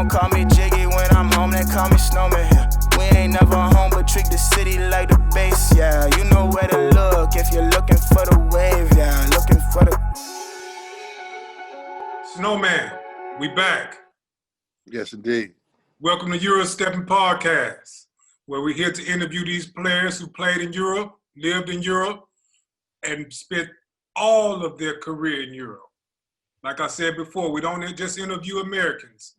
don't call me Jiggy when I'm home, they call me Snowman here. We ain't never home, but treat the city like the base, yeah. You know where to look if you're looking for the wave, yeah. Looking for the... Snowman, we back. Yes, indeed. Welcome to EuroSteppin Podcast, where we're here to interview these players who played in Europe, lived in Europe, and spent all of their career in Europe. Like I said before, we don't just interview Americans.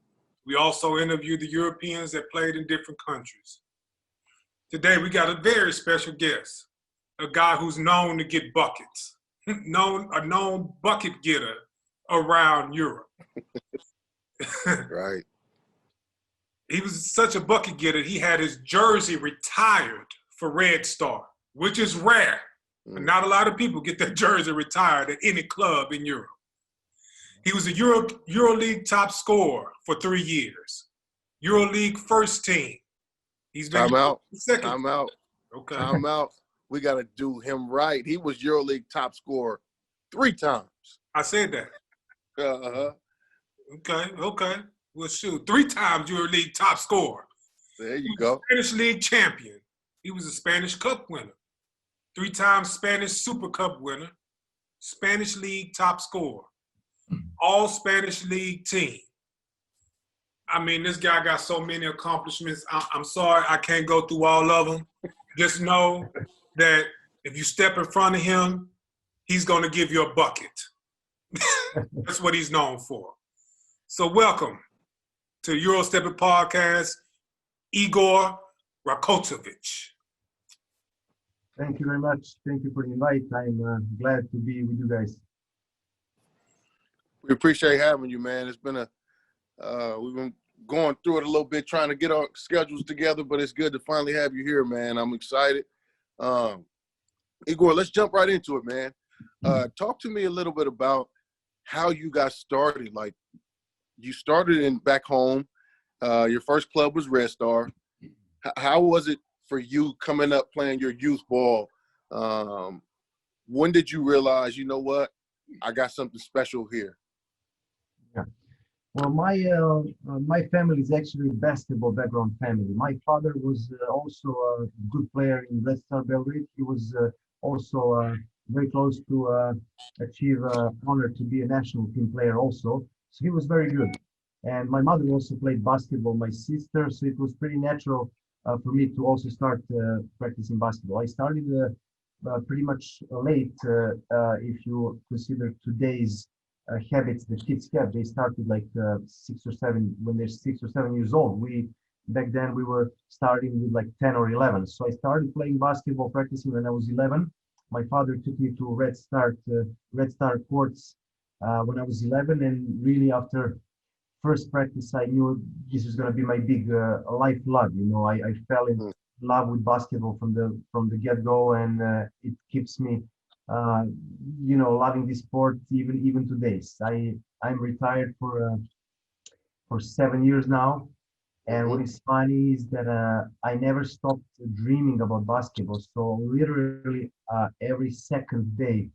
We also interview the Europeans that played in different countries. Today, we got a very special guest, a guy who's known to get buckets, a known bucket getter around Europe. Right. He was such a bucket getter, he had his jersey retired for Red Star, which is rare. Not a lot of people get their jersey retired at any club in Europe. He was a EuroLeague top scorer for 3 years. EuroLeague first team. He's been second. Time out. Okay. Time out. We got to do him right. He was EuroLeague top scorer 3 times. I said that. Uh-huh. Okay. Well, shoot. 3 times EuroLeague top scorer. There you go. Spanish League champion. He was a Spanish Cup winner. 3-time Spanish Super Cup winner. Spanish League top scorer. All Spanish League team. I mean, this guy got so many accomplishments. I'm sorry, I can't go through all of them. Just know that if you step in front of him, he's going to give you a bucket. That's what he's known for. So welcome to EuroSteppin Podcast, Igor Rakočević. Thank you very much. Thank you for the invite. I'm glad to be with you guys. We appreciate having you, man. It's been we've been going through it a little bit, trying to get our schedules together, but it's good to finally have you here, man. I'm excited. Igor, let's jump right into it, man. Talk to me a little bit about how you got started. Like, you started back home. Your first club was Red Star. How was it for you coming up playing your youth ball? When did you realize, you know what, I got something special here? Well, my family is actually a basketball background family. My father was also a good player in Red Star Belgrade. He was also very close to achieve honor to be a national team player also. So he was very good. And my mother also played basketball, my sister, so it was pretty natural for me to also start practicing basketball. I started pretty much late, if you consider today's habits that kids have. They started like 6 or 7 when they're 6 or 7 years old. Back then we were starting with like 10 or 11. So I started playing basketball, practicing when I was 11. My father took me to Red Star courts when I was 11, and really after first practice I knew this was going to be my big life love. You know, I fell in love with basketball from the get-go, and it keeps me loving this sport even today. I'm retired for 7 years now, and what is funny is that I never stopped dreaming about basketball. So literally every second day,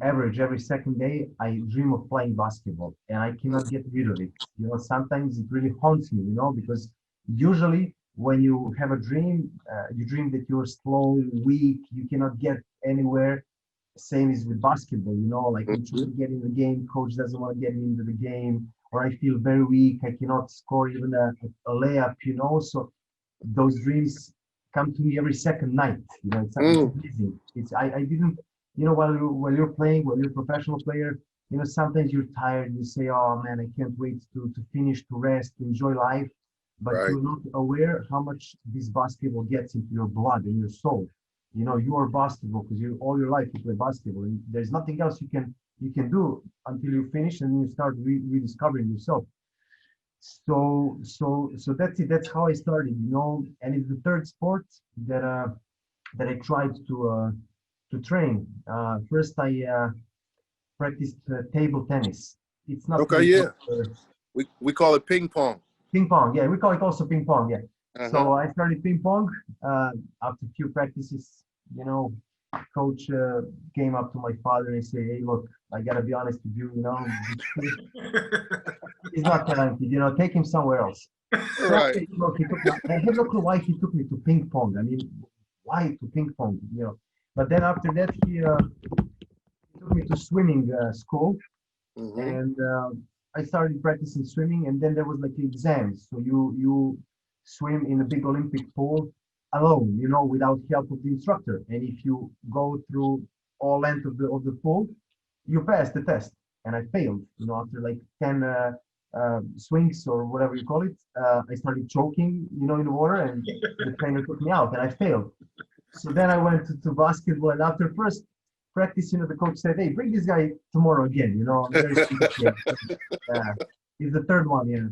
every second day, I dream of playing basketball, and I cannot get rid of it. You know, sometimes it really haunts me, you know, because usually when you have a dream, you dream that you're slow, weak, you cannot get anywhere. Same is with basketball, you know, like I'm trying to get in the game, coach doesn't want to get me into the game, or I feel very weak, I cannot score even a layup, you know. So those dreams come to me every second night, you know. It's amazing. I didn't, you know, while you're playing, while you're a professional player, you know, sometimes you're tired, you say, oh man, I can't wait to finish, to rest, to enjoy life. But you're not aware how much this basketball gets into your blood and your soul. You know, you are basketball because all your life you play basketball, and there's nothing else you can do until you finish and you start rediscovering yourself. So that's it. That's how I started, you know. And it's the third sport that I tried to train. First, I practiced table tennis. It's not we call it ping pong. Ping pong, yeah, we call it also ping pong, yeah. So I started ping pong after a few practices, you know, coach came up to my father and said, "Hey, look, I gotta be honest with you. You know, he's not talented. You know, take him somewhere else." Right. Look, I have no clue why he took me to ping pong. I mean, why to ping pong? You know. But then after that, he took me to swimming school, and I started practicing swimming. And then there was like exams, so you swim in a big Olympic pool alone, you know, without help of the instructor. And if you go through all length of the pool, you pass the test. And I failed, you know, after like 10 swings or whatever you call it. I started choking, you know, in the water, and the trainer took me out, and I failed. So then I went to basketball, and after first practice, you know, the coach said, "Hey, bring this guy tomorrow again, you know." He's the third one, yeah.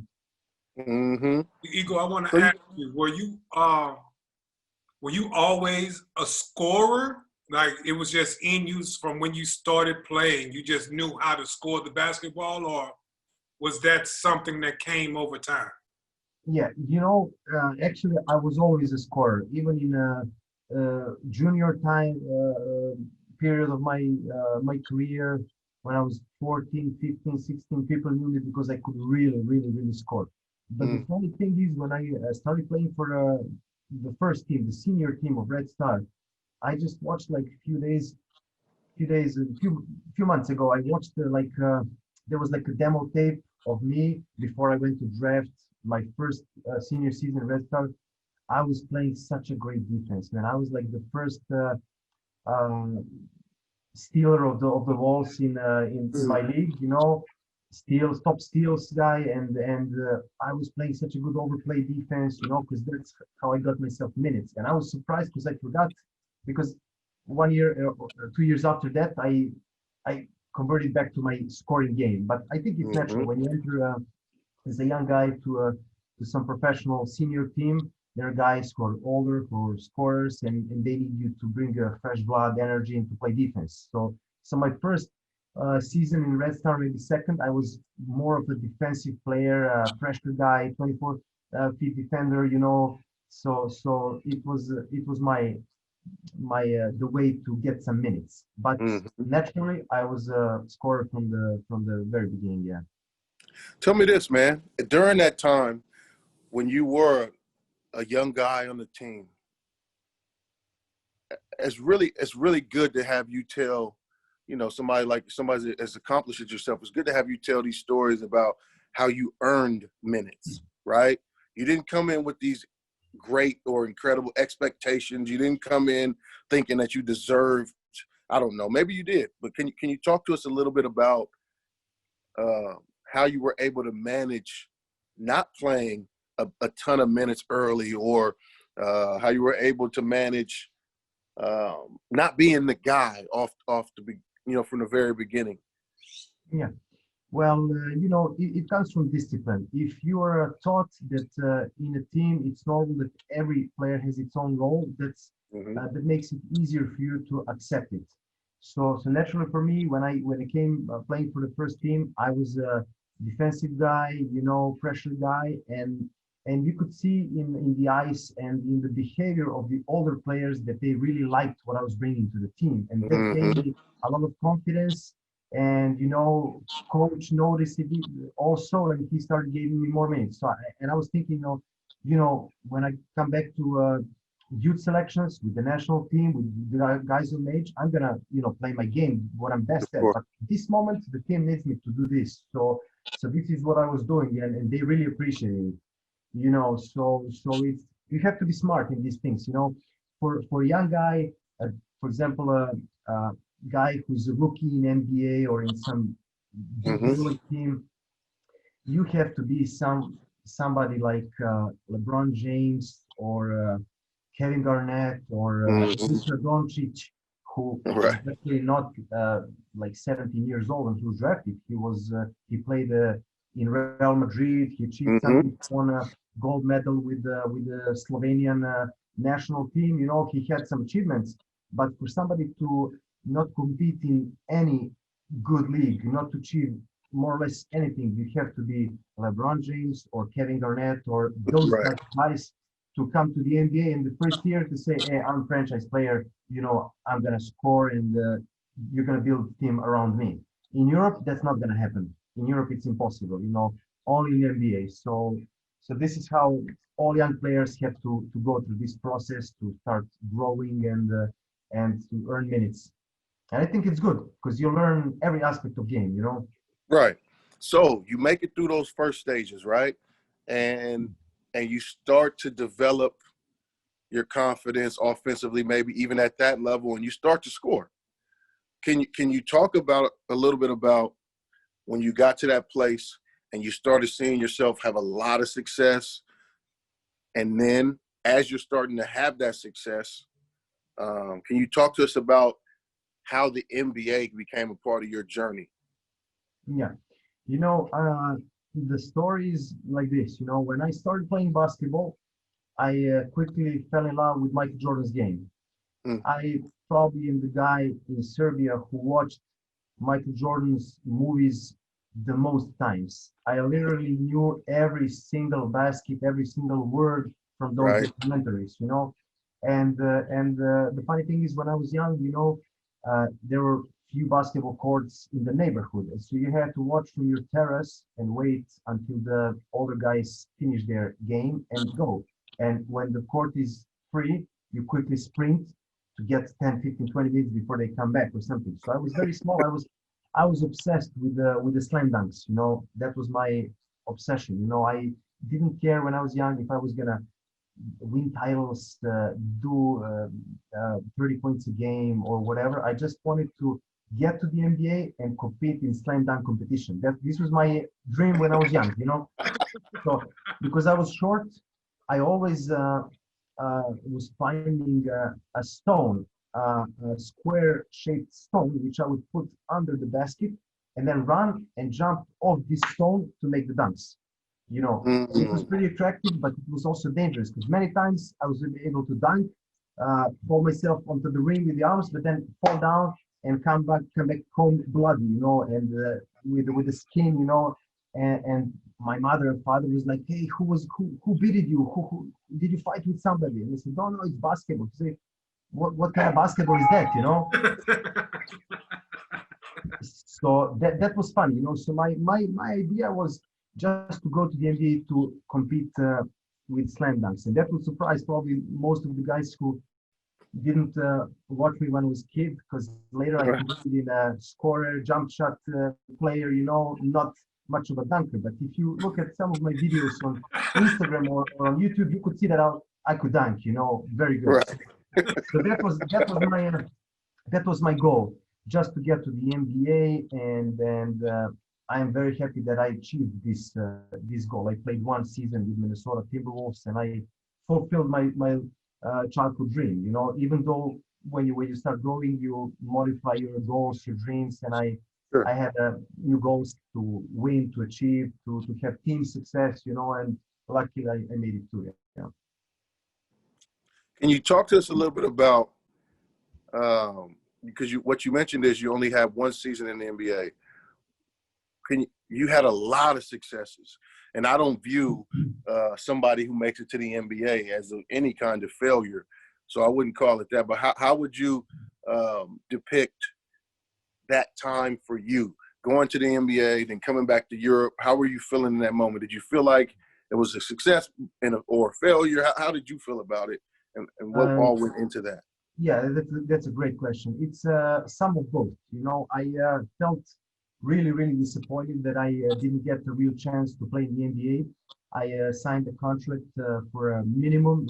Igor, I want to ask you: were you always a scorer? Like it was just in you from when you started playing? You just knew how to score the basketball, or was that something that came over time? Yeah, you know, actually, I was always a scorer, even in junior time period of my career. When I was 14, 15, 16, people knew me because I could really score. But the funny thing is, when I started playing for the first team, the senior team of Red Star, I just watched like a few months ago. I watched there was like a demo tape of me before I went to draft my first senior season at Red Star. I was playing such a great defense, man. I was like the first stealer of the walls in my league, you know, top steals guy, and I was playing such a good overplay defense, you know, because that's how I got myself minutes. And I was surprised because I forgot, because 1 year or 2 years after that, I converted back to my scoring game. But I think it's natural when you enter as a young guy to some professional senior team. There are guys who are older, who are scorers, and they need you to bring fresh blood, energy, and to play defense. So my first season in Red Star, maybe second, I was more of a defensive player, pressure guy, 24 feet defender, you know. So it was my the way to get some minutes. But naturally, I was a scorer from the very beginning. Yeah. Tell me this, man. During that time, when you were a young guy on the team, it's really good to have you tell, you know, somebody as accomplished as yourself. It's good to have you tell these stories about how you earned minutes, right? You didn't come in with these great or incredible expectations. You didn't come in thinking that you deserved, I don't know, maybe you did, but can you talk to us a little bit about how you were able to manage not playing a ton of minutes early, or how you were able to manage not being the guy from the very beginning? Yeah. Well, you know, it comes from discipline. If you are taught that in a team, it's normal that every player has its own role, that makes it easier for you to accept it. So naturally for me, when I came playing for the first team, I was a defensive guy, you know, pressure guy, and you could see in the eyes and in the behavior of the older players that they really liked what I was bringing to the team, and that gave me a lot of confidence. And you know, coach noticed it also, and he started giving me more minutes. So I was thinking of, you know, when I come back to youth selections with the national team, with the guys of age, I'm gonna, you know, play my game, what I'm best at. But at this moment, the team needs me to do this. So this is what I was doing, and they really appreciate it. You know, so it's, you have to be smart in these things. You know, for a young guy, for example, a guy who's a rookie in NBA or in some big team, you have to be somebody like LeBron James or Kevin Garnett or Luka Doncic, who was actually not like 17 years old when he was drafted. He played in Real Madrid. He achieved something, won a gold medal with the Slovenian national team. You know, he had some achievements. But for somebody to not compete in any good league, not to achieve more or less anything, you have to be LeBron James or Kevin Garnett or those guys to come to the NBA in the first year to say, hey, I'm a franchise player, I'm gonna score and you're gonna build a team around me. In Europe, that's not gonna happen. In Europe, it's impossible. Only in the NBA. So this is how all young players have to go through this process to start growing and to earn minutes. And I think it's good because you learn every aspect of game. Right. So you make it through those first stages, right? And you start to develop your confidence offensively, maybe even at that level, and you start to score. Can you talk about a little bit about when you got to that place and you started seeing yourself have a lot of success, and then as you're starting to have that success, can you talk to us about how the NBA became a part of your journey? Yeah. The story is like this. When I started playing basketball, I quickly fell in love with Michael Jordan's game. I probably am the guy in Serbia who watched Michael Jordan's movies the most times. I literally knew every single basket, every single word from those documentaries, And the funny thing is, when I was young, there were few basketball courts in the neighborhood. So you had to watch from your terrace and wait until the older guys finish their game and go. And when the court is free, you quickly sprint to get 10, 15, 20 minutes before they come back or something. So I was very small. I was obsessed with the slam dunks. That was my obsession. I didn't care when I was young if I was gonna win titles, do 30 points a game or whatever. I just wanted to get to the NBA and compete in slam dunk competition. This was my dream when I was young. So because I was short, I always was finding a stone, a square-shaped stone, which I would put under the basket and then run and jump off this stone to make the dunks. It was pretty attractive, but it was also dangerous because many times I was able to dunk, pull myself onto the ring with the arms, but then fall down and come back home bloody, and with the skin, and my mother and father was like, "Hey, who beat you? Who did you fight with somebody?" And I said, "No, it's basketball." He said, "What kind of basketball is that?" So that was fun, So my idea was just to go to the NBA to compete with slam dunks, and that would surprise probably most of the guys who didn't watch me when I was a kid, because later I competed in a scorer, jump shot player, not much of a dunker. But if you look at some of my videos on Instagram or on YouTube, you could see that I could dunk, very good. Right. So that was my goal, just to get to the NBA, and I am very happy that I achieved this goal. I played one season with Minnesota Timberwolves, and I fulfilled my childhood dream. Even though when you start growing, you modify your goals, your dreams, and I had new goals to win, to achieve, to have team success, and luckily I made it through it. Yeah. Can you talk to us a little bit about because what you mentioned is you only have one season in the NBA. You had a lot of successes, and I don't view somebody who makes it to the NBA as any kind of failure, so I wouldn't call it that. But how would you depict that time for you, going to the NBA, then coming back to Europe? How were you feeling in that moment? Did you feel like it was a success or a failure? How did you feel about it, and what all went into that? Yeah, that's a great question. It's some of both. I felt really, really disappointed that I didn't get the real chance to play in the NBA. I signed a contract for a minimum,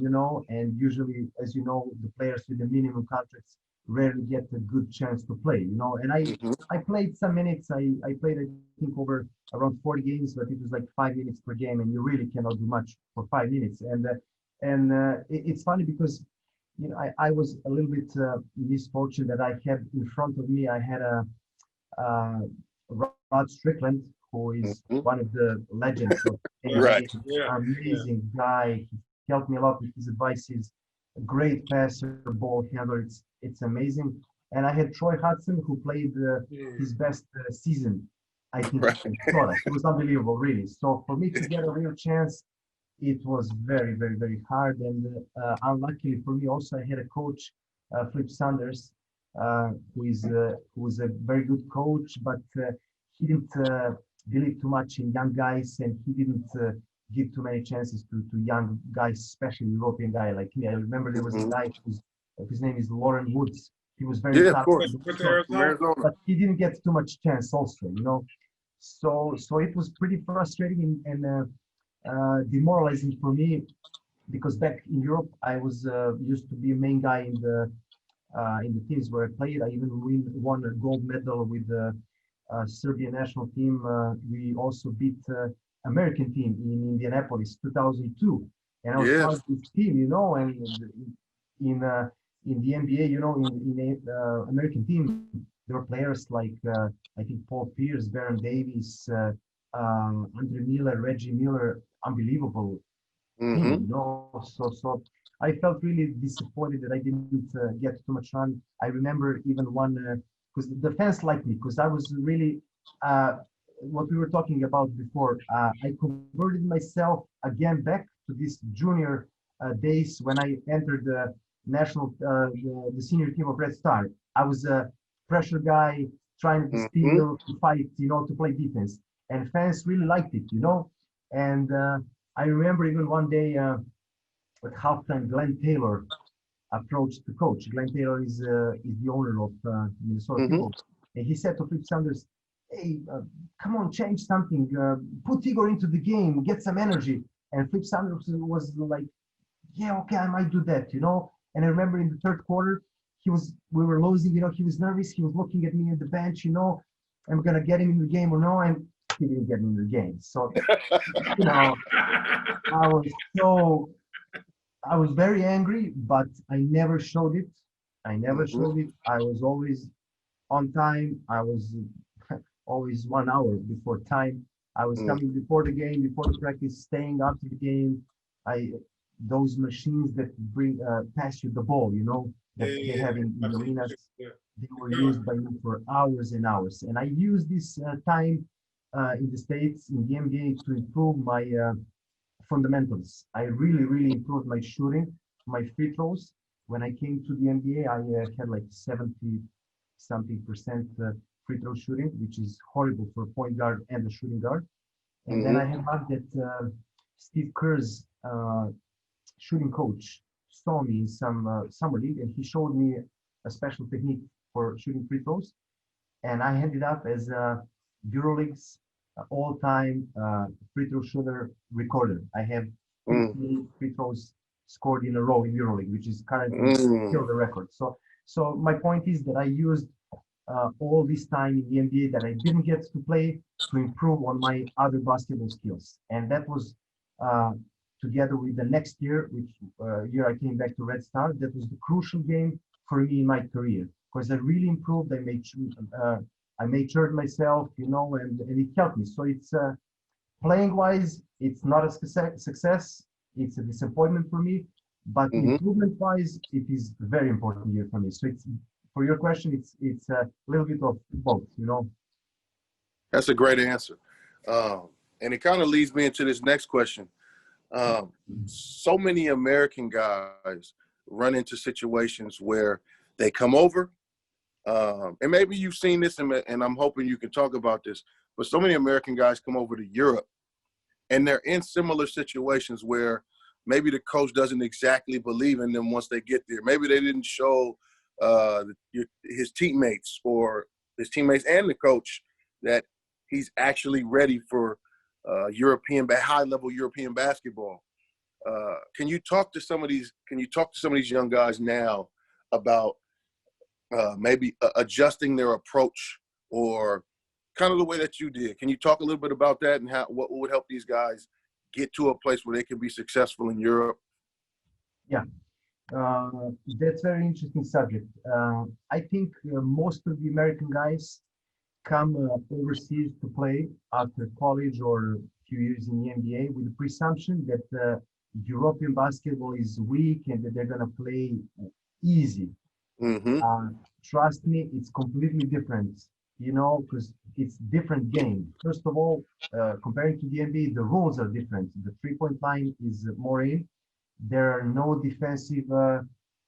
and usually, as you know, the players with the minimum contracts rarely get a good chance to play, And I played some minutes. I played, I think, over around 40 games, but it was like 5 minutes per game, and you really cannot do much for 5 minutes. And it's funny because, I was a little bit misfortunate that I had in front of me, I had a Rod Strickland, who is one of the legends of NBA. Right. Amazing guy. He helped me a lot with his advice. He's a great passer, ball handler. It's amazing. And I had Troy Hudson, who played his best season, I think. It was unbelievable, really. So for me to get a real chance, it was very, very, very hard. And unluckily for me also, I had a coach Flip Sanders, who is a very good coach, but he didn't believe too much in young guys, and he didn't give too many chances to young guys, especially European guy like me. I remember there was a guy his name is Lauren Woods. He was very of course. but he didn't get too much chance also, you know. So it was pretty frustrating and demoralizing for me, because back in Europe I was used to be a main guy in the teams where I played. I even won a gold medal with the Serbian national team. We also beat American team in Indianapolis 2002, and I was part of this team, you know. And in the NBA, you know, in the American team, there were players like I think Paul Pierce, Baron Davis, Andre Miller, Reggie Miller, unbelievable team, you know. So I felt really disappointed that I didn't get too much run. I remember even one, because the fans liked me, because I was really, what we were talking about before, I converted myself again back to this junior days when I entered the national, the senior team of Red Star. I was a pressure guy, trying to steal, to fight, you know, to play defense. And fans really liked it, you know. And I remember even one day at halftime, Glenn Taylor approached the coach. Glenn Taylor is the owner of Minnesota People. And he said to Flip Sanders, hey, come on, change something. Put Igor into the game, get some energy. And Flip Sanders was like, yeah, okay, I might do that, you know. And I remember in the third quarter, we were losing, you know, he was nervous. He was looking at me at the bench, you know, am I going to get him in the game or no? And he didn't get me in the game. So, you know, I was very angry, but I never showed it. I was always on time. I was always 1 hour before time. I was coming before the game, before the practice, staying after the game. Those machines that bring pass you the ball, you know, that they have in the arenas, they were used by me for hours and hours. And I used this time in the States, in the NBA, to improve my fundamentals. I really improved my shooting, my free throws. When I came to the NBA, I had like 70-something% free throw shooting, which is horrible for a point guard and a shooting guard. And then I had luck that Steve Kerr's shooting coach saw me in some summer league, and he showed me a special technique for shooting free throws. And I ended up as EuroLeague's all-time free throw shooter recorder. I have 50 free throws scored in a row in EuroLeague, which is currently still the record. So my point is that I used all this time in the NBA that I didn't get to play to improve on my other basketball skills. And that was together with the next year, which year I came back to Red Star, that was the crucial game for me in my career, because I really improved. I matured myself, you know, and it helped me. So it's playing wise, it's not a success. It's a disappointment for me, but improvement wise, it is a very important year for me. So it's, for your question, it's a little bit of both, you know. That's a great answer. And it kind of leads me into this next question. So many American guys run into situations where they come over, and maybe you've seen this, and I'm hoping you can talk about this, but so many American guys come over to Europe, and they're in similar situations where maybe the coach doesn't exactly believe in them once they get there. Maybe they didn't show his teammates and the coach that he's actually ready for high-level European basketball. Can you talk to some of these young guys now about maybe adjusting their approach, or kind of the way that you did? Can you talk a little bit about that and what would help these guys get to a place where they can be successful in Europe? Yeah, that's a very interesting subject. I think most of the American guys come overseas to play after college or a few years in the NBA with the presumption that European basketball is weak and that they're going to play easy. Trust me, it's completely different, you know, because it's different game. First of all, comparing to the NBA, the rules are different. The three-point line is more in. There are no defensive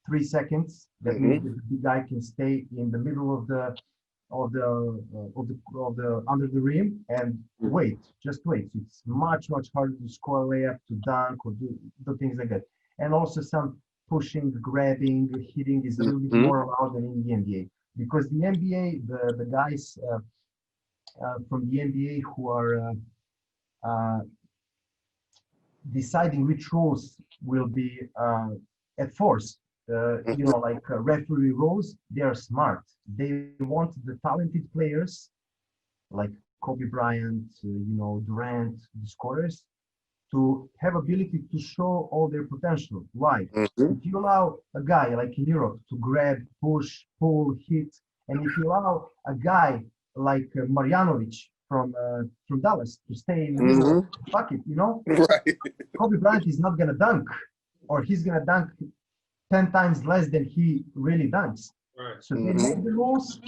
3 seconds. That means that the guy can stay in the middle of the under the rim and wait, just wait. It's much harder to score a layup, to dunk, or do things like that. And also some pushing, grabbing, hitting is a little bit more allowed than in the NBA, because the NBA, the guys from the NBA who are deciding which roles will be at force, like referee roles, they are smart. They want the talented players like Kobe Bryant, Durant, the scorers, to have ability to show all their potential. Why? If you allow a guy like in Europe to grab, push, pull, hit, and if you allow a guy like Marjanovic from Dallas to stay in the middle of the bucket, Right. Kobe Bryant is not gonna dunk, or he's gonna dunk 10 times less than he really dunks. Right. So they make the rules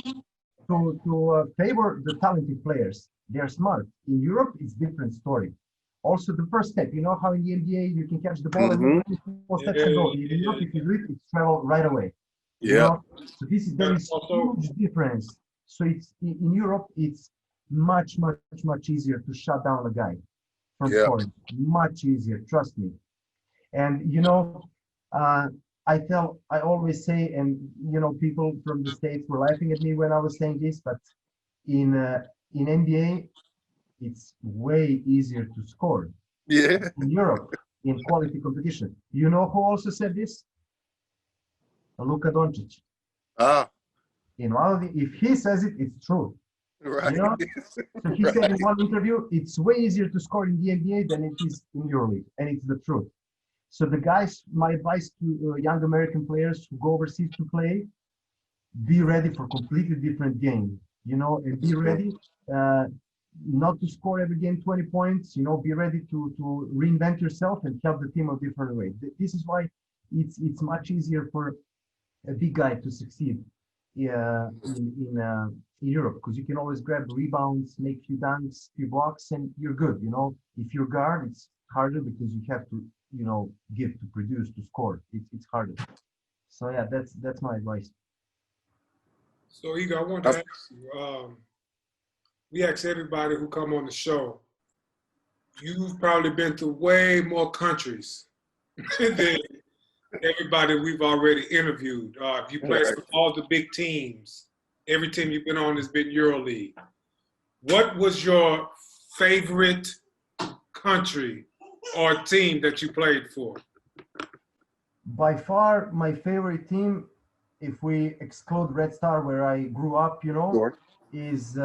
to favor the talented players. They're smart. In Europe, it's different story. Also, the first step, how in the NBA you can catch the ball and 4 steps and go. In Europe, if you do it, it's travel right away. Yeah. So there is huge difference. So it's in Europe, it's much easier to shut down a guy from scoring. Much easier, trust me. And I always say, and people from the States were laughing at me when I was saying this, but in NBA, it's way easier to score. Yeah. In Europe, in quality competition. You know who also said this? Luka Doncic. If he says it, it's true. Right. So he said in one interview, it's way easier to score in the NBA than it is in EuroLeague, and it's the truth. So the guys, my advice to young American players who go overseas to play, be ready for completely different game, and be ready not to score every game 20 points, be ready to reinvent yourself and help the team a different way. This is why it's much easier for a big guy to succeed in Europe, because you can always grab rebounds, make few dunks, few blocks, and you're good. If you're guard, it's harder because you have to give, to produce, to score. It's harder. So yeah, that's my advice. So Igor, I want to ask you, we ask everybody who come on the show, you've probably been to way more countries than everybody we've already interviewed. If you played for all the big teams, every team you've been on has been EuroLeague. What was your favorite country or team that you played for? By far, my favorite team, if we exclude Red Star, where I grew up, is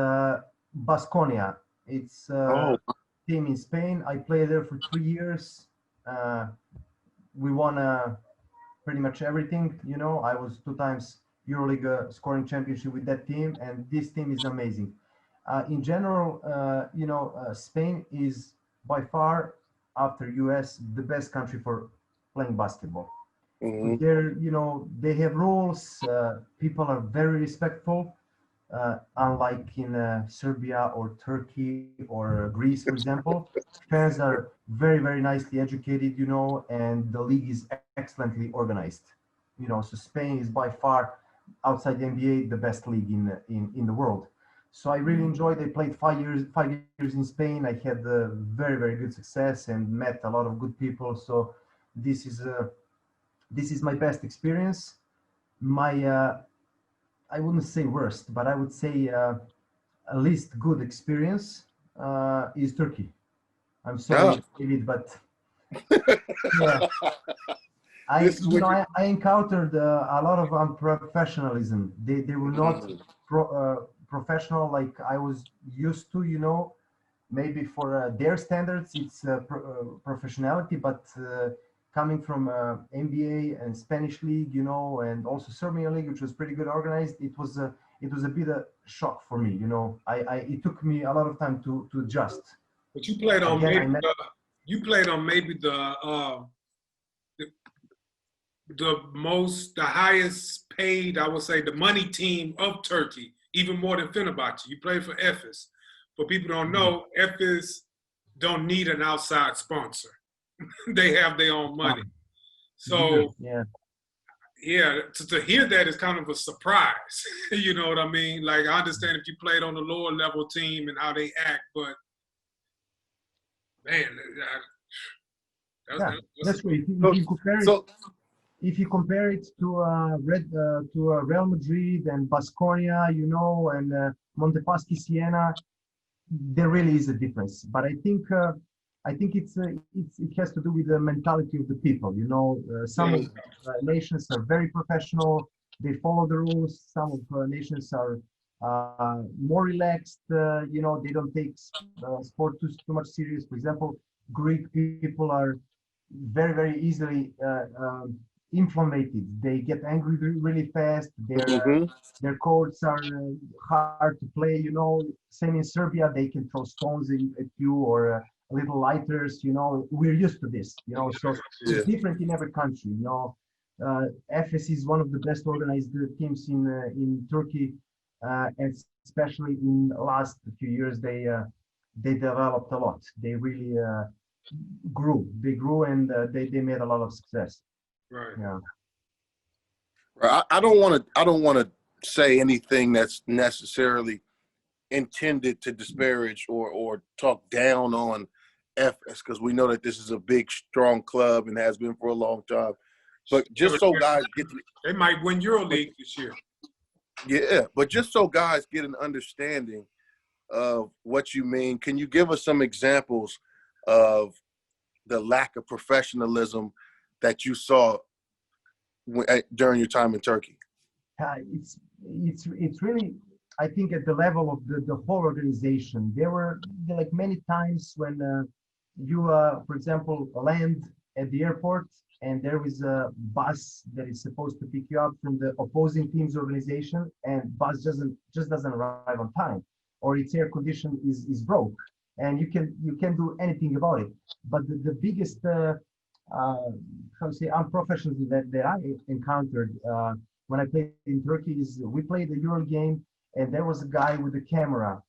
Baskonia. It's a team in Spain. I played there for 3 years. We won pretty much everything. I was 2 times EuroLeague scoring championship with that team, and this team is amazing. In general, Spain is by far, after US, the best country for playing basketball. They're, they have rules. People are very respectful, unlike in Serbia or Turkey or Greece, for example. Fans are very, very nicely educated, and the league is excellently organized. So Spain is by far, outside the NBA, the best league in the world. So I really enjoyed. I played 5 years in Spain. I had very, very good success and met a lot of good people. So this is my best experience. My I wouldn't say worst, but I would say least good experience is Turkey. I'm sorry, David, but yeah. I encountered a lot of unprofessionalism. They were not professional like I was used to, maybe for their standards, it's professionality, but coming from NBA and Spanish League, and also Serbian League, which was pretty good organized, it was a bit of shock for me, it took me a lot of time to adjust. But you played on maybe the highest paid, I would say, the money team of Turkey, even more than Fenerbahce. You played for Efes. For people who don't know, Efes don't need an outside sponsor. They have their own money. So Yeah, to hear that is kind of a surprise. You know what I mean? Like, I understand if you played on a lower level team and how they act, but man, that's great. If you compare it to Real Madrid and Baskonia, you know, and Montepaschi Siena, there really is a difference. But I think it has to do with the mentality of the people. You know, some nations are very professional; they follow the rules. Some of nations are more relaxed. You know, they don't take sport too much serious. For example, Greek people are very, very easily inflamed. They get angry really fast. Their courts are hard to play. You know, same in Serbia, they can throw stones at you or little lighters. You know, we're used to this. You know, so it's different in every country. You know, Efes is one of the best organized teams in Turkey, and especially in the last few years, they developed a lot. They really grew. They grew and they made a lot of success. Right. Yeah. I don't want to say anything that's necessarily intended to disparage or talk down on Efes, because we know that this is a big, strong club and has been for a long time. But just so guys get they might win EuroLeague this year. Yeah, but just so guys get an understanding of what you mean, can you give us some examples of the lack of professionalism that you saw during your time in Turkey? It's really, I think, at the level of the whole organization. There were like many times when you, for example, land at the airport and there is a bus that is supposed to pick you up from the opposing team's organization, and bus just doesn't arrive on time, or its air condition is broke, and you can't do anything about it. But the biggest how to say unprofessionalism that I encountered when I played in Turkey is we played the Euro game and there was a guy with a camera.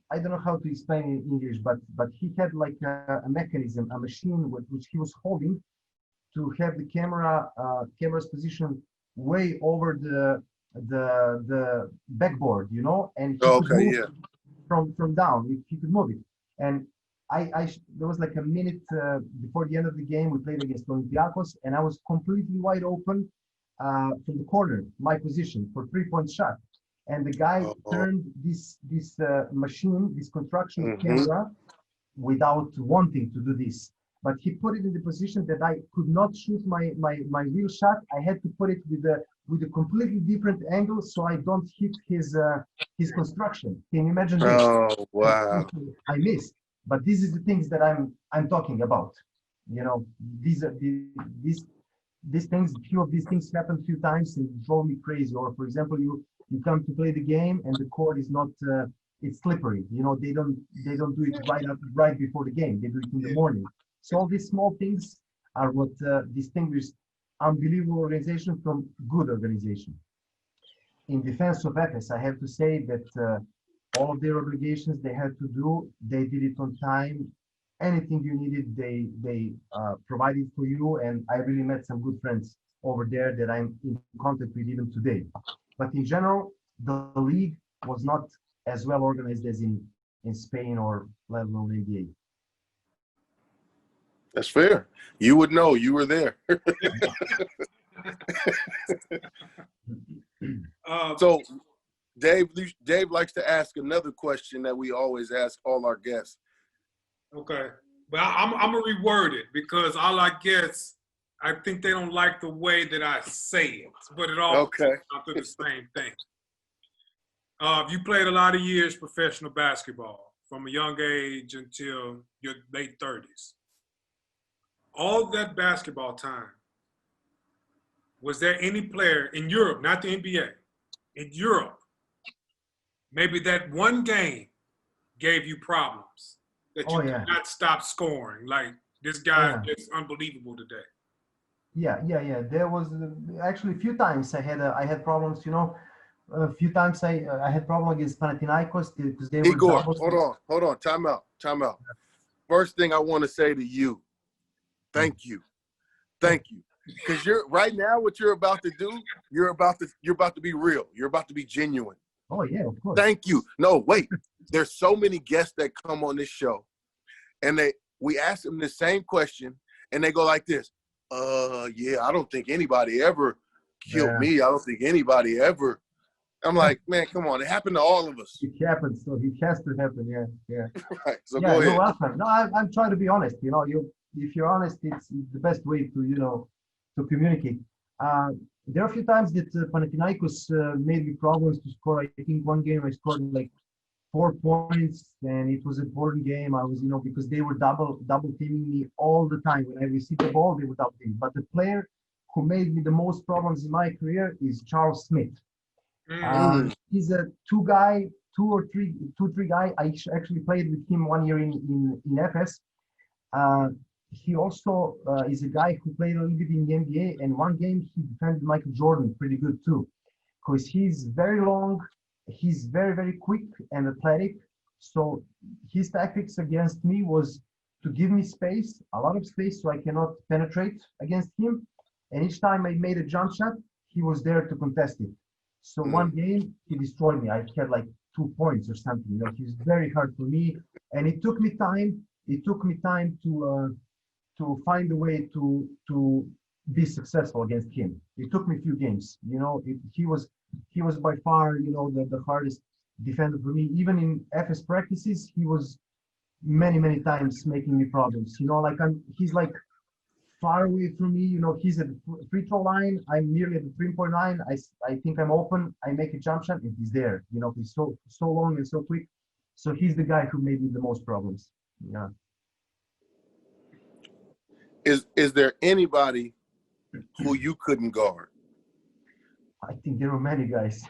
I don't know how to explain in English, but he had like a mechanism, a machine which he was holding to have the camera's position way over the backboard, you know, and he could move from down. He could move it, and there was like a minute before the end of the game. We played against Olympiacos, and I was completely wide open from the corner, my position for 3-point shot. And the guy turned this machine, this construction camera, without wanting to do this. But he put it in the position that I could not shoot my real shot. I had to put it with a completely different angle so I don't hit his construction. Can you imagine this? Oh wow! I missed. But these are the things that I'm talking about. You know, these things. Few of these things happen a few times and drove me crazy. Or for example, you come to play the game and the court is not it's slippery. You know, they don't do it right before the game. They do it in the morning. So all these small things are what distinguish unbelievable organization from good organization. In defense of Efes, I have to say that all of their obligations they had to do, they did it on time. Anything you needed, they provided for you. And I really met some good friends over there that I'm in contact with even today. But in general, the league was not as well organized as in Spain or let alone NBA. That's fair. You would know. You were there. So Dave likes to ask another question that we always ask all our guests. Okay. But I'm going to reword it because all our guests, I think they don't like the way that I say it. But it all comes out to the same thing. You played a lot of years professional basketball from a young age until your late 30s. All that basketball time, was there any player in Europe, not the NBA, in Europe, maybe that one game gave you problems that you could not stop scoring? Like, this guy is unbelievable today. Yeah. There was actually a few times I had problems. You know, a few times I had problem against Panathinaikos because they were. Igor, hold on, time out. First thing I want to say to you, thank you, Because you're right now, what you're about to do, you're about to be real. You're about to be genuine. Oh yeah, of course. Thank you. No, wait. There's so many guests that come on this show, and we ask them the same question, and they go like this. Yeah, I don't think anybody ever killed me. I don't think anybody ever. I'm like, man, come on. It happened to all of us. It happens, so it has to happen. Yeah. Right. So yeah, go ahead. You're welcome. No, I'm trying to be honest. If you're honest, it's the best way to communicate. There are a few times that Panathinaikos made me problems to score. I think one game I scored like 4 points, and it was an important game. I was, because they were double teaming me all the time. When I received the ball, they were double teaming. But the player who made me the most problems in my career is Charles Smith. He's a two or three guy. I actually played with him 1 year in FS. He also is a guy who played a little bit in the NBA, and one game he defended Michael Jordan pretty good too, because he's very long, he's very, very quick and athletic. So his tactics against me was to give me space, a lot of space, so I cannot penetrate against him. And each time I made a jump shot, he was there to contest it. So one game he destroyed me. I had like 2 points or something. He was very hard for me, and it took me time. It took me time to find a way to be successful against him. It took me a few games. He was by far the hardest defender for me. Even in FS practices, he was many times making me problems. He's like far away from me. He's at the free throw line. I'm nearly at the 3-point line. I think I'm open. I make a jump shot, and he's there. He's so long and so quick. So he's the guy who made me the most problems. Yeah. Is there anybody who you couldn't guard? I think there were many guys.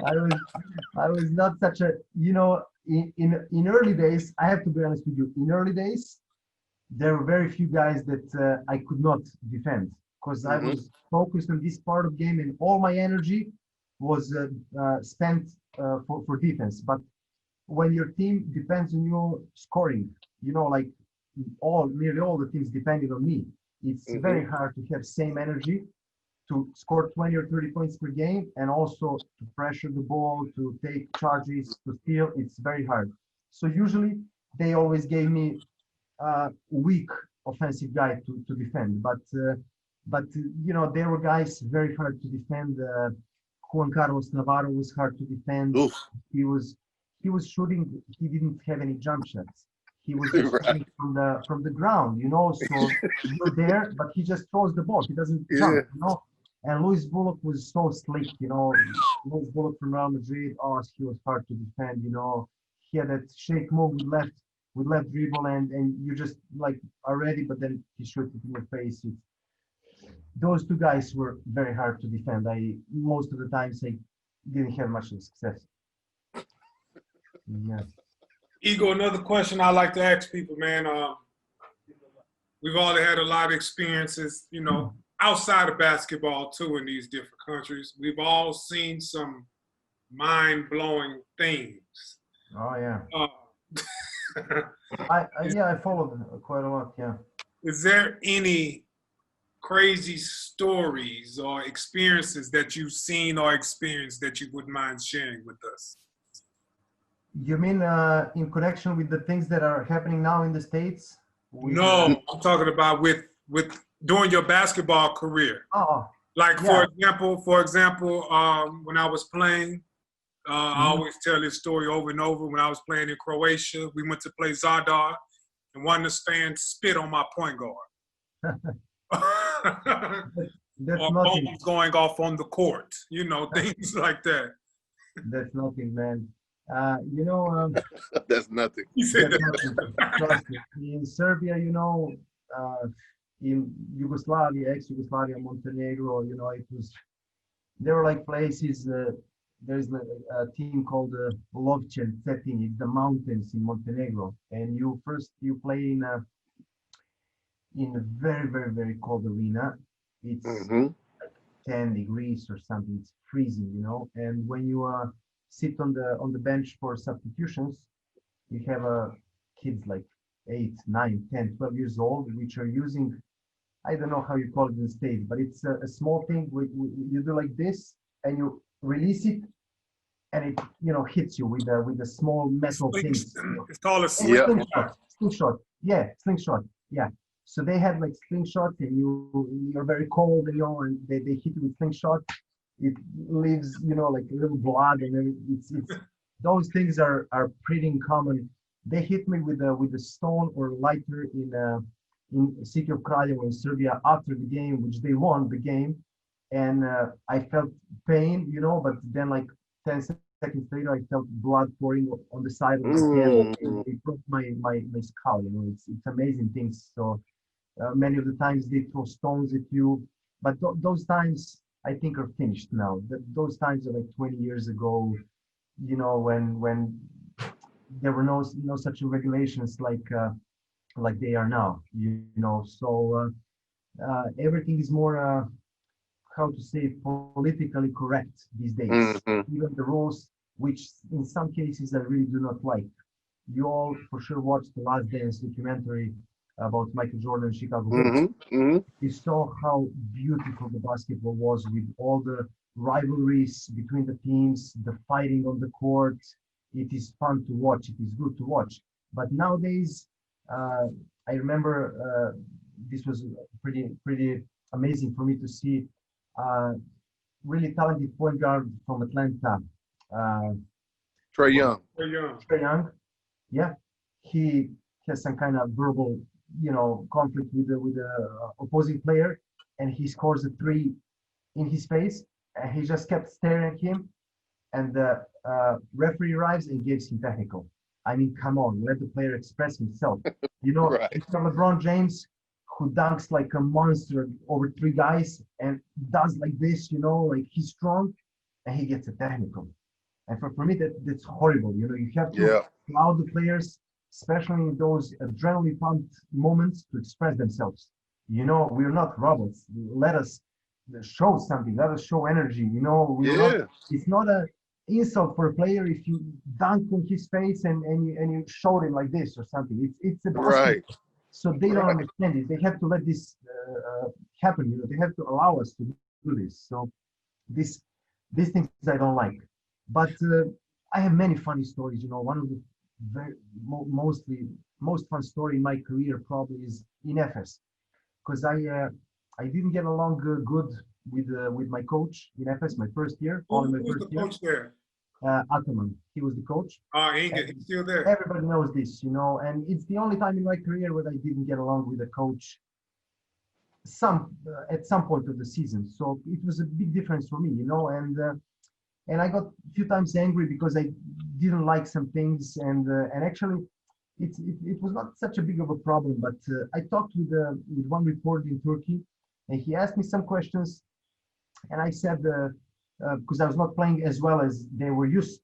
I was not such a, in early days, I have to be honest with you, in early days, there were very few guys that I could not defend, because I was focused on this part of the game, and all my energy was spent for defense. But when your team depends on you scoring, nearly all the teams depended on me. It's very hard to have same energy to score 20 or 30 points per game, and also to pressure the ball, to take charges, to steal. It's very hard. So usually they always gave me a weak offensive guy to defend. But there were guys very hard to defend. Juan Carlos Navarro was hard to defend. Oof. He was shooting. He didn't have any jump shots. He was just shooting from the ground, So you're there, but he just throws the ball. He doesn't jump, And Luis Bullock was so slick, Luis Bullock from Real Madrid. Oh, he was hard to defend, He had that shake move with left dribble, and you just are ready, but then he shoots it in your face. Those two guys were very hard to defend. Most of the times I didn't have much success. Yeah. Igor, another question I like to ask people, man. We've all had a lot of experiences, outside of basketball too, in these different countries. We've all seen some mind-blowing things. Oh yeah. I followed quite a lot. Yeah. Is there any crazy stories or experiences that you've seen or experienced that you wouldn't mind sharing with us? You mean in connection with the things that are happening now in the States? No, I'm talking about with during your basketball career. Oh, like yeah. For example, when I was playing, I always tell this story over and over. When I was playing in Croatia, we went to play Zadar, and one of the fans spit on my point guard. Or bombs going off on the court, things like that. That's nothing, man. That's nothing. Trust me. In Serbia, in Yugoslavia, ex-Yugoslavia, Montenegro, there were like places. There's a team called Lovćen Cetin. It's the mountains in Montenegro, and you play in a very, very, very cold arena. It's like 10 degrees or something. It's freezing, And when you sit on the bench for substitutions, you have kids like 8, 9, 10, 12 years old, which are using, I don't know how you call it in the States, but it's a small thing. You do like this and you release it, and it hits you with the small metal things. It's called a slingshot. Slingshot. Yeah, slingshot. Yeah. So they had like slingshots, and you're very cold, and they hit you with slingshot. It leaves like a little blood, and then it's those things are pretty common. They hit me with a stone or lighter in city of Kraljevo in Serbia after the game, which they won the game, and I felt pain, but then like 10 seconds later, I felt blood pouring on the side of my head. It broke my skull. It's amazing things. So many of the times they throw stones at you, but those times I think are finished now. Those times are like 20 years ago. When there were no such regulations like they are now. So everything is more how to say politically correct these days. Even the rules, which in some cases I really do not like. You all for sure watched the Last Dance documentary about Michael Jordan and Chicago Bulls. You saw how beautiful the basketball was, with all the rivalries between the teams, the fighting on the court. It is fun to watch. It is good to watch. But nowadays, I remember this was pretty amazing for me to see really talented point guard from Atlanta. Trae Young. Trae Young. Yeah. He has some kind of verbal, conflict with the opposing player, and he scores a 3 in his face, and he just kept staring at him, and the referee arrives and gives him technical. I mean, come on, let the player express himself. Right. It's LeBron James, who dunks like a monster over 3 guys and does like this, like he's strong, and he gets a technical. And for me, that's horrible. You have to allow the players, especially in those adrenaline pumped moments, to express themselves. We're not robots. Let us show something. Let us show energy. It's not an insult for a player if you dunk on his face and you show him like this or something. It's a basketball. Right. So they don't understand it. They have to let this happen. They have to allow us to do this. So these things I don't like. But I have many funny stories. One of the most fun story in my career probably is in FS, because I didn't get along good with my coach in FS my first year. Who was the coach there? Ataman. He was the coach. He's still there. Everybody knows this, and it's the only time in my career where I didn't get along with a coach at some point of the season. So it was a big difference for me, and I got a few times angry because I didn't like some things, and actually it was not such a big of a problem. But I talked with one reporter in Turkey, and he asked me some questions, and I said, because I was not playing as well as they were used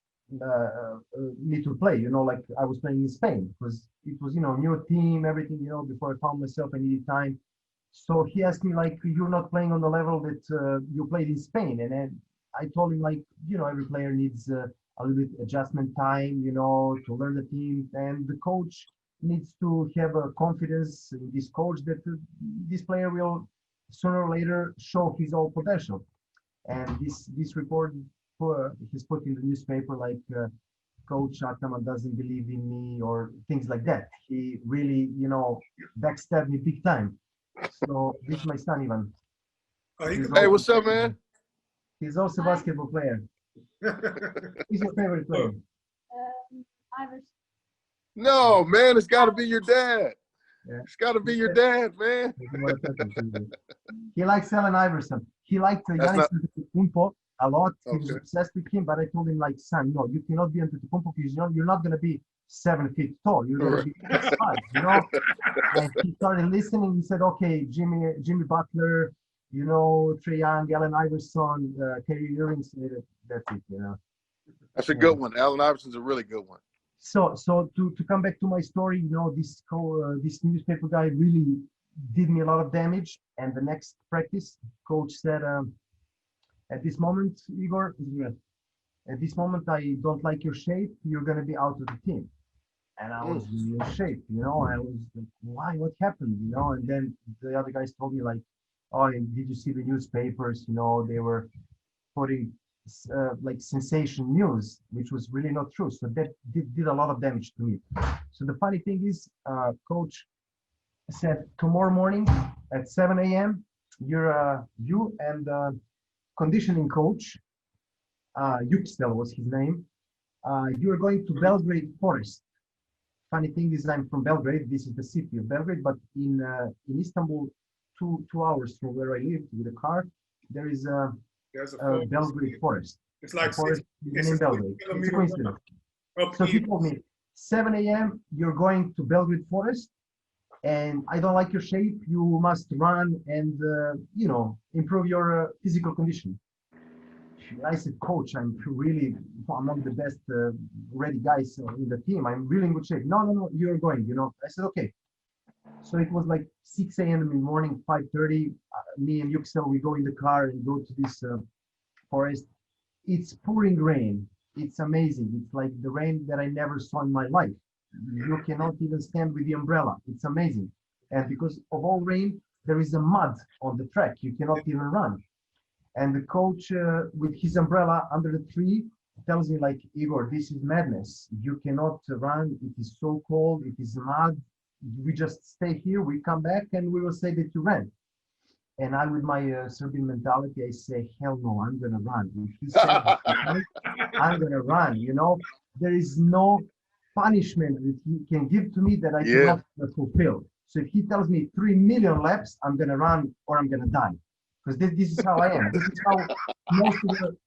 me to play, like I was playing in Spain, because it was, new team, everything, before I found myself, I needed time. So he asked me, like, you're not playing on the level that you played in Spain. And then I told him, like, every player needs a little bit adjustment time, to learn the team. And the coach needs to have a confidence in this coach that this player will sooner or later show his own potential. And this report he's put in the newspaper, like, Coach Ataman doesn't believe in me, or things like that. He really, backstabbed me big time. So this is my son, Ivan. Hey, what's up, man? He's also a basketball player. Who's your favorite player? Iverson. No, man, it's got to be your dad. Yeah. It's got to be your dad, man. He likes Allen Iverson. He liked Giannis Antetokounmpo a lot. He was obsessed with him, but I told him, like, son, no, you cannot be Antetokounmpo because you're not going to be 7 feet tall. You're going to be 6'5", And he started listening. He said, okay, Jimmy Butler, Trae Young, Allen Iverson, Kyrie Irving. That's it, That's a good one. Allen Iverson's a really good one. So to come back to my story, this newspaper guy really did me a lot of damage. And the next practice, coach said, at this moment, Igor, at this moment, I don't like your shape. You're going to be out of the team. and I was in shape, you know. I was like, why? What happened, you know? And then the other guys told me like, oh, did you see the newspapers? You know, they were putting like sensation news, which was really not true. So that did a lot of damage to me. So the funny thing is, coach said tomorrow morning at 7 a.m. You and conditioning coach, Yugoslav was his name. You are going to Belgrade Forest. Funny thing is, I'm from Belgrade. This is the city of Belgrade, but in Istanbul, two hours from where I live with a car, there's a Belgrade Forest. It's like forest in Belgrade. It's a coincidence. So he told me, 7 a.m. you're going to Belgrade Forest, and I don't like your shape. You must run and you know, improve your physical condition. I said, coach, I'm really among the best ready guys in the team. I'm really in good shape. No, you're going, you know. I said, okay. So it was like 6 a.m. in the morning, 5:30. Me and Yuxel, we go in the car and go to this forest. It's pouring rain. It's amazing. It's like the rain that I never saw in my life. You cannot even stand with the umbrella. It's amazing. And because of all rain, there is a mud on the track. You cannot even run. And the coach with his umbrella under the tree tells me like, Igor, this is madness. You cannot run. It is so cold. It is mud. We just stay here. We come back and we will say that you ran. And I, with my Serbian mentality, I say, hell no, I'm going to run. If he says, I'm going to run, you know, there is no punishment that he can give to me that I cannot fulfill. So if he tells me 3 million laps, I'm going to run or I'm going to die. Because this is how I am. This is how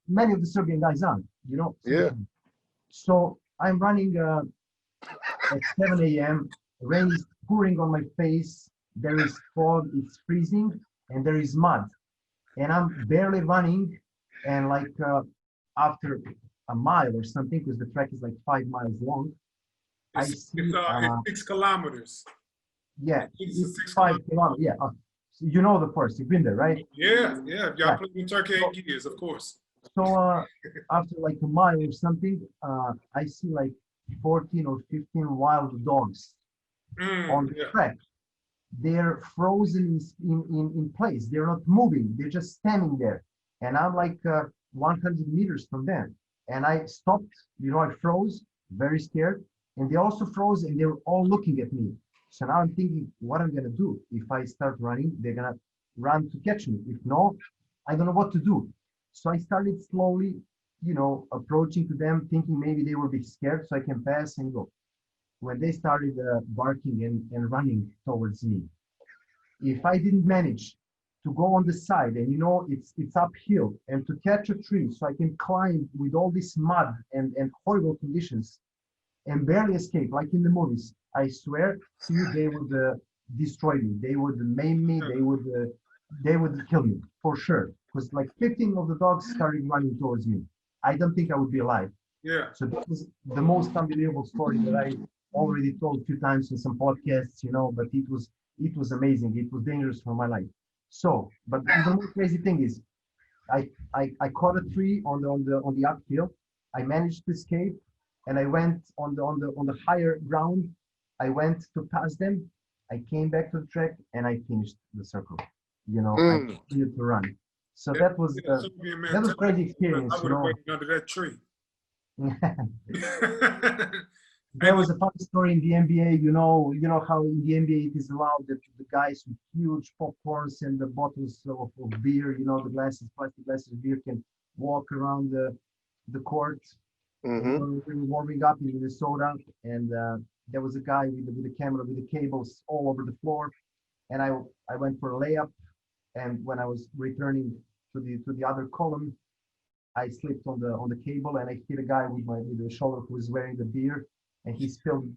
many of the Serbian guys are, you know. Yeah. So I'm running at 7 a.m. Rain is pouring on my face. There is fog. It's freezing, and there is mud. And I'm barely running. And like after a mile or something, because the track is like 5 miles long, It's 6 kilometers. Yeah, it's 5 kilometers. Yeah. So you know the course. You've been there, right? Yeah. Y'all played in Turkey 8 years, of course. So after like a mile or something, I see like 14 or 15 wild dogs on the track. They're frozen in place. They're not moving. They're just standing there. And I'm like 100 meters from them. And I stopped, you know, I froze, very scared. And they also froze and they were all looking at me. So now I'm thinking what I'm going to do. If I start running, they're going to run to catch me. If no, I don't know what to do. So I started slowly, you know, approaching to them, thinking maybe they will be scared so I can pass and go. When they started barking and running towards me, if I didn't manage to go on the side, and you know, it's uphill, and to catch a tree so I can climb with all this mud and horrible conditions and barely escape, like in the movies, I swear to you, they would destroy me. They would maim me. They would kill me for sure. Because like 15 of the dogs started running towards me. I don't think I would be alive. Yeah. So that was the most unbelievable story that I already told a few times in some podcasts, you know. But it was amazing. It was dangerous for my life. So, but the most crazy thing is, I caught a tree on the uphill. I managed to escape, and I went on the higher ground. I went to pass them. I came back to the track and I finished the circle. You know, I continued to run. So that was a crazy experience. I would have waited under that tree. There was a funny story in the NBA. You know how in the NBA it is allowed that the guys with huge popcorns and the bottles of beer, you know, the plastic glasses of beer, can walk around the court. Mm-hmm. We were warming up in Minnesota, and there was a guy with a camera with the cables all over the floor, and I went for a layup, and when I was returning to the other column, I slipped on the cable and I hit a guy with the shoulder who was wearing the beer, and he spilled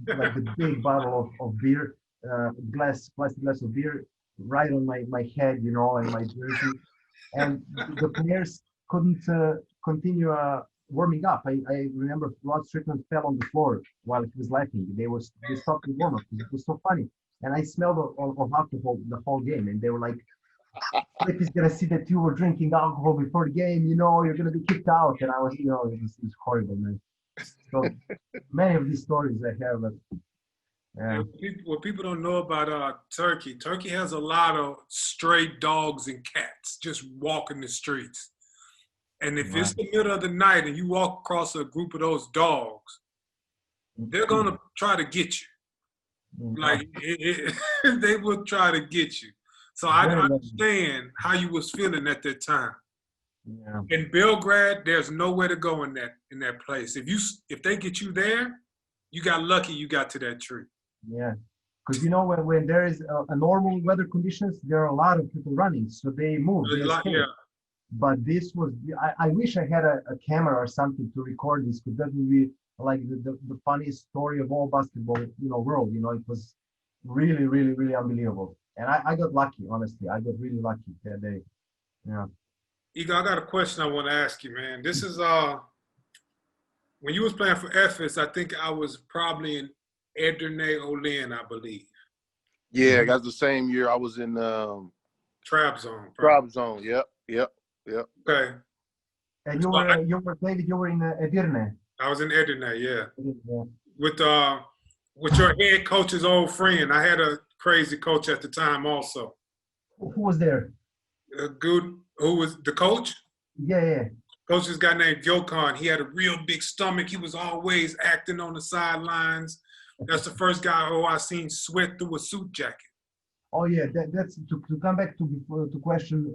like a big bottle of beer, plastic glass of beer, right on my head, you know, and my jersey, and the players couldn't continue warming up. I remember Rod Strickland fell on the floor while he was laughing. They stopped the warm up because it was so funny. And I smelled of alcohol the whole game, and they were like, "If he's gonna see that you were drinking alcohol before the game, you know, you're gonna be kicked out." And I was, you know, it was horrible, man. So many of these stories I have. But, yeah. What people don't know about Turkey has a lot of stray dogs and cats just walking the streets. And if it's the middle of the night and you walk across a group of those dogs, they're going to try to get you. Like, they will try to get you. So I understand how you was feeling at that time. Yeah. In Belgrade, there's nowhere to go in that place. If they get you there, you got lucky you got to that tree. Yeah, because when there is a normal weather conditions, there are a lot of people running, so they move. Yeah. But this was, I wish I had a camera or something to record this, because that would be like the funniest story of all basketball, world. It was really, really, really unbelievable. And I got lucky, honestly. I got really lucky that day. Yeah. Igor, I got a question I want to ask you, man. This is when you was playing for Efes, I think I was probably in Adriatic, I believe. Yeah, that's the same year I was in Trap Zone. Trap Zone. Yep. Okay. And you were David. You were in Edirne. I was in Adriatic, yeah. With your head coach's old friend. I had a crazy coach at the time, also. Who was there? Who was the coach? Yeah. Coach, this guy named Jokan. He had a real big stomach. He was always acting on the sidelines. That's the first guy I seen sweat through a suit jacket. Oh yeah, that's to come back to question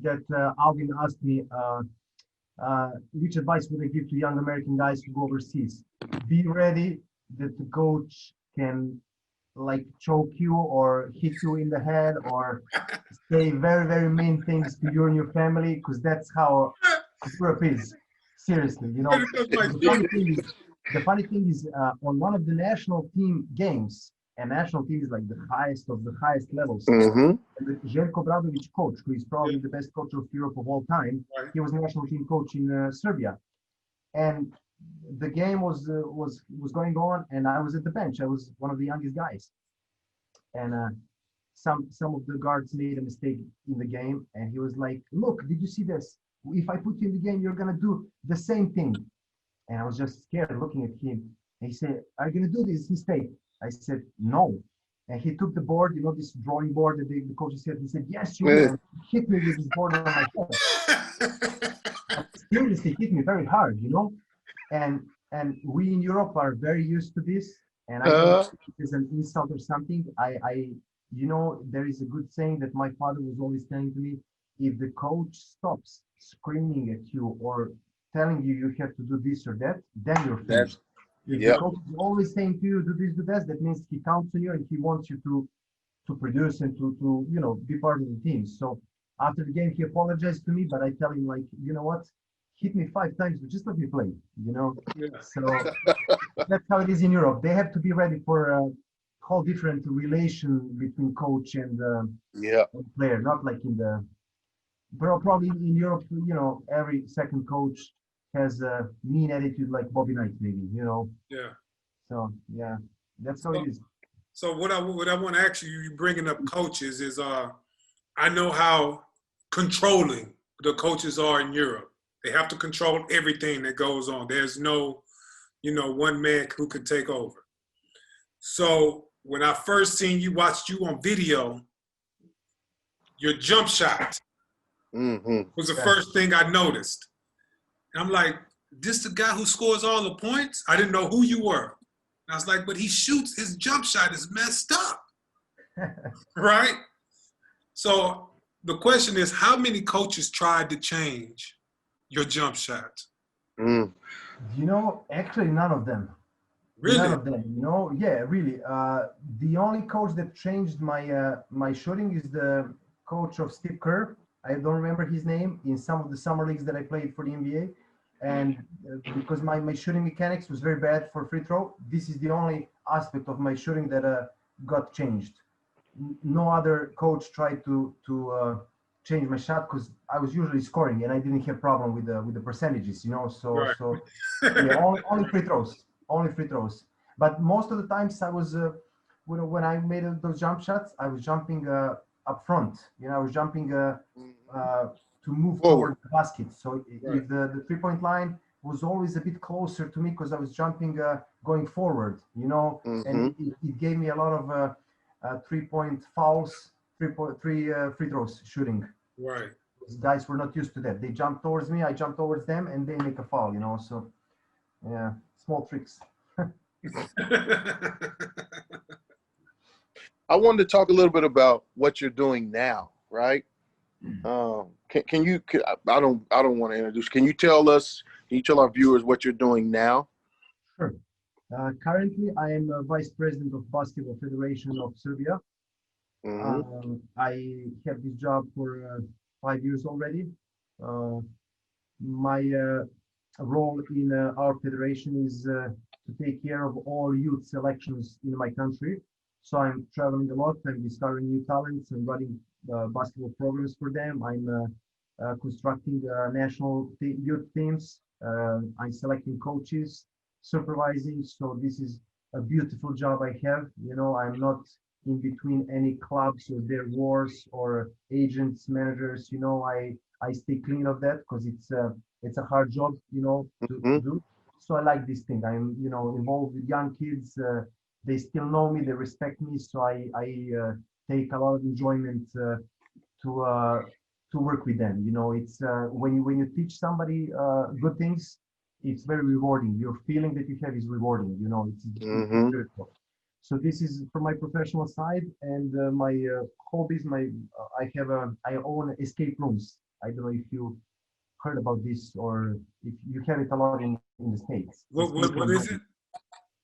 that Alvin asked me. Which advice would I give to young American guys who go overseas? Be ready that the coach can choke you or hit you in the head or say very, very mean things to you and your family, because that's how Europe is. Seriously, The funny thing is, on one of the national team games, and national team is like the highest of the highest levels. Mm-hmm. The Željko Obradović coach, who is probably the best coach of Europe of all time, he was national team coach in Serbia, and the game was going on, and I was at the bench. I was one of the youngest guys, and some of the guards made a mistake in the game, and he was like, "Look, did you see this? If I put you in the game, you're gonna do the same thing." And I was just scared looking at him. And he said, "Are you gonna do this mistake?" I said, "No." And he took the board, this drawing board that the coach said. He said, "Yes, you will." He hit me with this board on my head. Seriously, hit me very hard, And we in Europe are very used to this. And I don't know if it is an insult or something. There is a good saying that my father was always telling to me: if the coach stops screaming at you or telling you have to do this or that, then you're finished. If the coach is always saying to you, do this, do that, that means he counts on you and he wants you to produce and to be part of the team. So after the game, he apologized to me, but I tell him, you know what? Hit me 5 times, but just let me play, So that's how it is in Europe. They have to be ready for a whole different relation between coach and player, not like in the... Probably in Europe, every second coach has a mean attitude like Bobby Knight, maybe, Yeah. So, yeah, that's how it is. So what I want to ask you bringing up coaches is, I know how controlling the coaches are in Europe. They have to control everything that goes on. There's no, one man who can take over. So when I first watched you on video, your jump shot was the first thing I noticed. And I'm like, this the guy who scores all the points? I didn't know who you were. And I was like, but he shoots, his jump shot is messed up. Right? So the question is, how many coaches tried to change your jump shot? Actually none of them. Really? None of them, Yeah, really. The only coach that changed my shooting is the coach of Steve Kerr. I don't remember his name, in some of the summer leagues that I played for the NBA. And because my shooting mechanics was very bad for free throw, this is the only aspect of my shooting that got changed. No other coach tried to change my shot, because I was usually scoring and I didn't have problem with the percentages, So yeah, only free throws. But most of the times I was when I made those jump shots, I was jumping up front. I was jumping to move toward the basket. So if the 3-point line was always a bit closer to me because I was jumping, going forward, you know, and it gave me a lot of 3-point fouls, three free throws shooting. Right. These guys were not used to that. They jump towards me, I jump towards them, and they make a foul, you know. So, yeah, small tricks. I wanted to talk a little bit about what you're doing now, right? Can you? I don't want to introduce. Can you tell our viewers what you're doing now? Sure. Currently, I am Vice President of Basketball Federation of Serbia. I have this job for 5 years already. My role in our federation is to take care of all youth selections in my country. So I'm traveling a lot. I'm discovering new talents and running basketball programs for them. I'm constructing national youth teams. I'm selecting coaches, supervising. So this is a beautiful job I have. You know, I'm not in between any clubs or their wars or agents, managers. You know, I stay clean of that because it's a hard job, you know, to do. So I like this thing. I'm, you know, involved with young kids. They still know me, they respect me, so I take a lot of enjoyment to work with them. You know, it's when you teach somebody good things, it's very rewarding. Your feeling that you have is rewarding. You know, it's beautiful. So this is from my professional side, and my hobbies. I own escape rooms. I don't know if you heard about this or if you have it a lot in the States. What is it?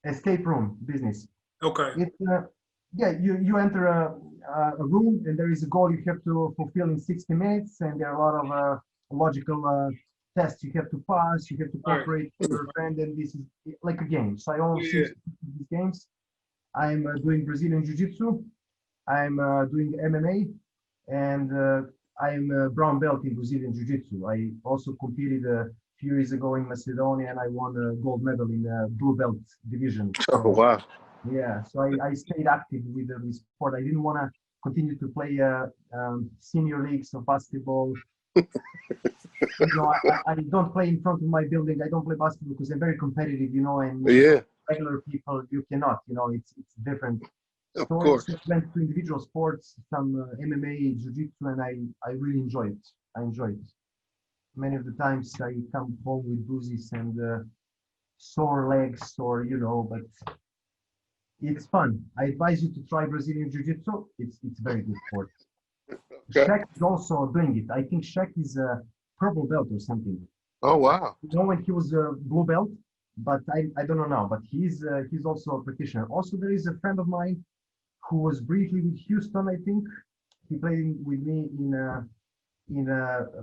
Escape room business. Okay. It's you enter a room and there is a goal you have to fulfill in 60 minutes, and there are a lot of logical tests you have to pass. You have to cooperate with your friend, and this is like a game. So I own these games. I'm doing Brazilian Jiu-Jitsu. I'm doing MMA, and I'm a brown belt in Brazilian Jiu-Jitsu. I also competed a few years ago in Macedonia, and I won a gold medal in blue belt division. Oh, wow. Yeah, so I stayed active with the sport. I didn't want to continue to play senior leagues of basketball. You know, I don't play in front of my building. I don't play basketball because I'm very competitive, you know, and regular people, you cannot, you know, it's different. Of course. I went to individual sports, some MMA, Jiu-Jitsu, and I really enjoy it. I enjoy it. Many of the times I come home with bruises and sore legs, or, you know, but it's fun. I advise you to try Brazilian Jiu-Jitsu. It's very good sport. Okay. Shaq is also doing it. I think Shaq is a purple belt or something. Oh, wow. You know, when he was a blue belt, but I don't know now. But he's also a practitioner. Also, there is a friend of mine who was briefly with Houston, I think. He played with me in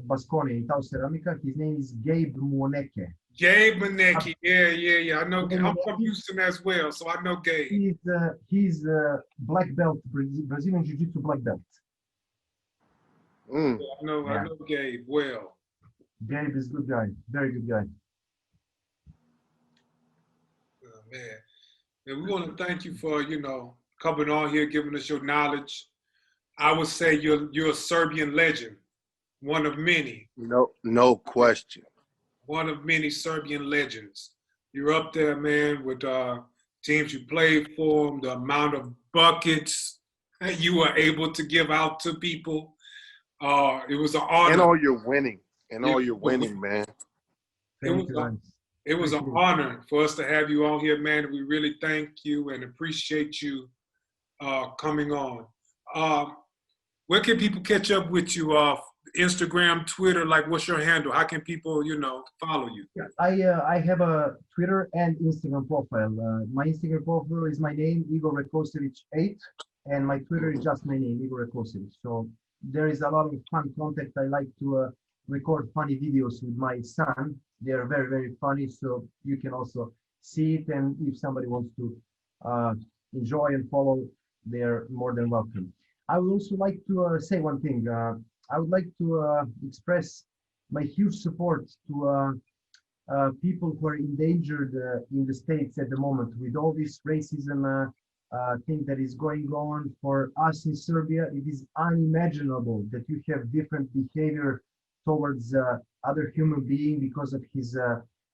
Basconia, in Tau Ceramica. His name is Gabe Muoneke. Gabe Muoneke, yeah. I know. I'm from Houston as well, so I know Gabe. He's black belt, Brazilian Jiu-Jitsu black belt. I know Gabe well. Gabe is a good guy, very good guy. Oh, man. And we want to thank you for, you know, coming on here, giving us your knowledge. I would say you're a Serbian legend, one of many. No question. One of many Serbian legends. You're up there, man, with teams you played for, the amount of buckets that you were able to give out to people. It was an honor. And all your winning. Man. It was an honor for us to have you on here, man. We really thank you and appreciate you coming on. Where can people catch up with you? Instagram, Twitter, like what's your handle? How can people, you know, follow you? I have a Twitter and Instagram profile. My Instagram profile is my name, Igor Rakočević 8, and my Twitter is just my name, Igor Rakočević. So there is a lot of fun content. I like to record funny videos with my son. They are very, very funny, so you can also see it. And if somebody wants to enjoy and follow, they're more than welcome. I would also like to say one thing. I would like to express my huge support to people who are endangered in the States at the moment with all this racism thing that is going on. For us in Serbia, it is unimaginable that you have different behavior towards other human being because of his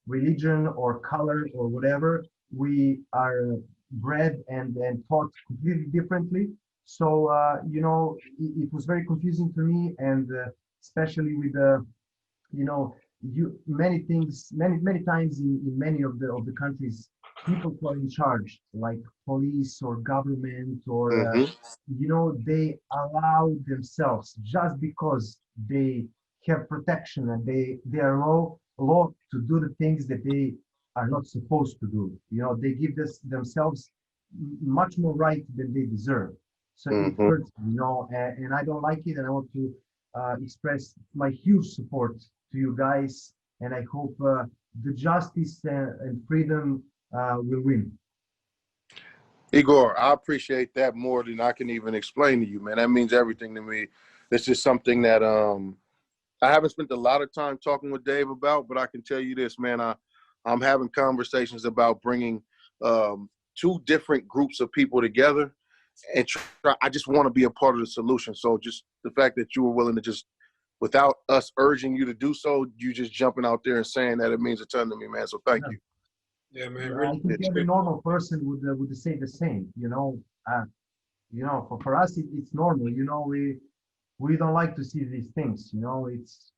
religion or color or whatever. We are bred and taught completely differently. So, it was very confusing to me, and especially with many things, many times in many of the countries, people who are in charge, like police or government, or they allow themselves, just because they have protection and they are law to do the things that they are not supposed to do. They give themselves much more right than they deserve. So it hurts, and I don't like it, and I want to express my huge support to you guys, and I hope the justice and freedom will win. Igor, I appreciate that more than I can even explain to you, man. That means everything to me. This is something that I haven't spent a lot of time talking with Dave about, but I can tell you this, man. I'm having conversations about bringing two different groups of people together, and I just want to be a part of the solution. So just the fact that you were willing to just, without us urging you to do so, you just jumping out there and saying that, it means a ton to me, man. So thank you. Yeah, man. I think every normal person would say the same. For us it's normal. We don't like to see these things. It's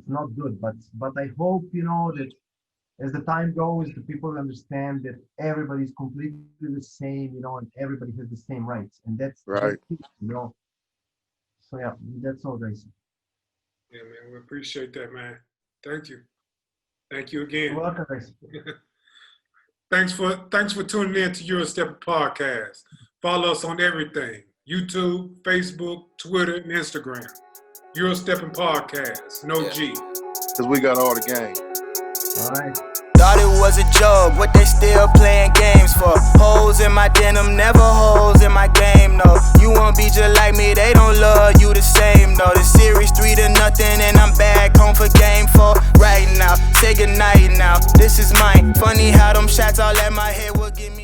not good. But I hope that as the time goes, the people understand that everybody is completely the same. And everybody has the same rights, and that's right. So yeah, that's all, guys. Yeah, man. We appreciate that, man. Thank you. Thank you again. You're welcome, guys. Thanks for tuning in to EuroSteppin Podcast. Follow us on everything: YouTube, Facebook, Twitter, and Instagram. EuroSteppin Podcast, no G. Because we got all the game. All right. Thought it was a joke, what they still playing games for? Holes in my denim, never holes in my game, no. You won't be just like me, they don't love you the same, no. The series 3-0, and I'm back home for game 4 right now. Say goodnight now, this is mine. Funny how them shots all at my head will give me